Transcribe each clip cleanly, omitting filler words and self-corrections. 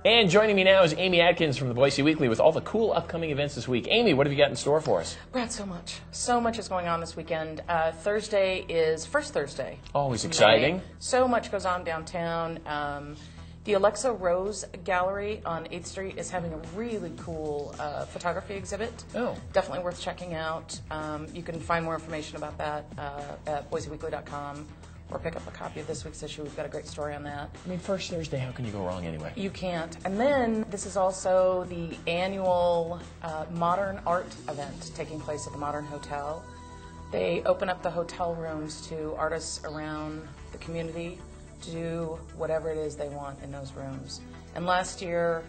And joining me now is Amy Atkins from the Boise Weekly with all the cool upcoming events this week. Amy, what have you got in store for us? Brad, so much. So much is going on this weekend. Thursday is First Thursday. Always exciting. May. So much goes on downtown. The Alexa Rose Gallery on 8th Street is having a really cool photography exhibit. Oh. Definitely worth checking out. You can find more information about that at boiseweekly.com or pick up a copy of this week's issue. We've got a great story on that. I mean, First Thursday, how can you go wrong anyway? You can't. And then this is also the annual modern art event taking place at the Modern Hotel. They open up the hotel rooms to artists around the community to do whatever it is they want in those rooms. And last year,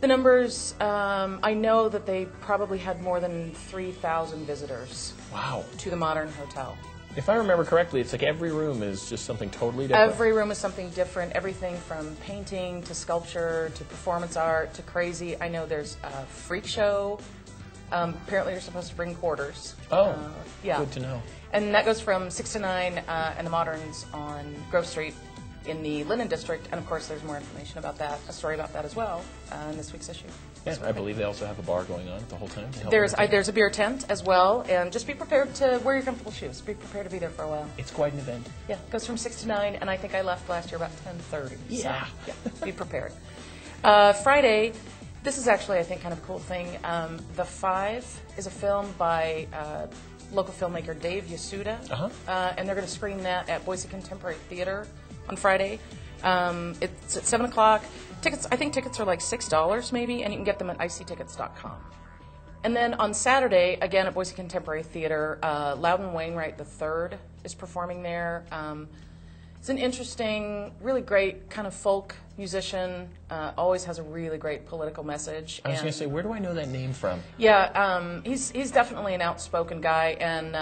the numbers, I know that they probably had more than 3,000 visitors. Wow. To the Modern Hotel. If I remember correctly, it's like every room is just something totally different. Every room is something different. Everything from painting to sculpture to performance art to crazy. I know there's a freak show. Apparently you're supposed to bring quarters. Oh, yeah. Good to know. And that goes from 6 to 9 and the Moderns on Grove Street in the Linen District. And of course there's more information about that, a story about that as well in this week's issue. Yeah, I believe they also have a bar going on the whole time. There's a beer tent as well, and just be prepared to wear your comfortable shoes. Be prepared to be there for a while. It's quite an event. Yeah, it goes from 6 to 9, and I think I left last year about 10:30. Yeah. So, yeah, be prepared. Friday, this is actually, I think, kind of a cool thing. The Five is a film by local filmmaker Dave Yasuda, and they're going to screen that at Boise Contemporary Theater on Friday. It's at 7 o'clock. Tickets, I think tickets are like $6 maybe, and you can get them at ictickets.com. And then on Saturday, again at Boise Contemporary Theater, Loudon Wainwright III is performing there. He's an interesting, really great kind of folk musician, always has a really great political message. I was going to say, where do I know that name from? Yeah, he's definitely an outspoken guy, and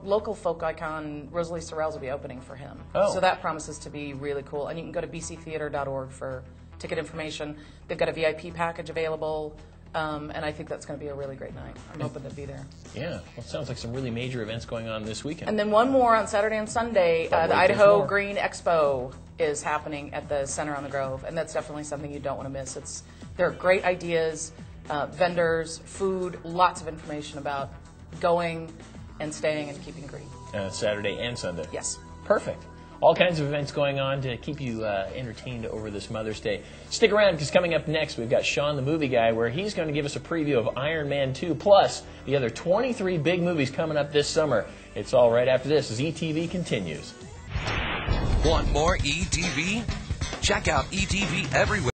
local folk icon Rosalie Sorrells will be opening for him. Oh. So that promises to be really cool. And you can go to bctheater.org for ticket information. They've got a VIP package available, and I think that's going to be a really great night. I'm hoping to be there. Yeah, well, it sounds like some really major events going on this weekend. And then one more on Saturday and Sunday. The Idaho Green Expo is happening at the Center on the Grove, and that's definitely something you don't want to miss. There are great ideas, vendors, food, lots of information about going and staying and keeping green. Saturday and Sunday. Yes. Perfect. All kinds of events going on to keep you entertained over this Mother's Day. Stick around, because coming up next, we've got Sean the Movie Guy, where he's going to give us a preview of Iron Man 2, plus the other 23 big movies coming up this summer. It's all right after this as ETV continues. Want more ETV? Check out ETV everywhere.